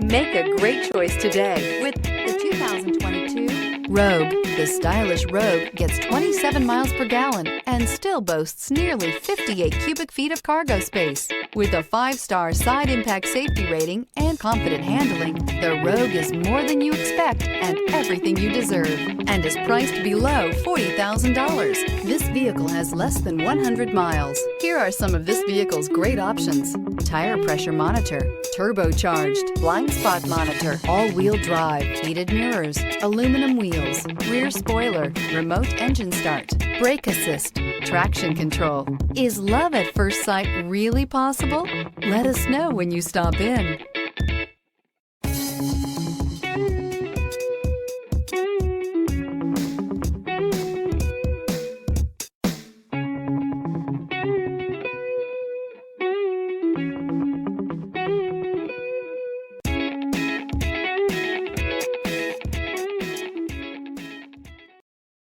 Make a great choice today with the 2022 Rogue. The stylish Rogue gets 27 miles per gallon and still boasts nearly 58 cubic feet of cargo space. With a 5-star side impact safety rating and confident handling, the Rogue is more than you expect and everything you deserve, and is priced below $40,000. This vehicle has less than 100 miles. Here are some of this vehicle's great options: tire pressure monitor, turbocharged, blind spot monitor, all-wheel drive, heated mirrors, aluminum wheels, rear spoiler, remote engine start, brake assist, traction control. Is love at first sight really possible? Let us know when you stop in.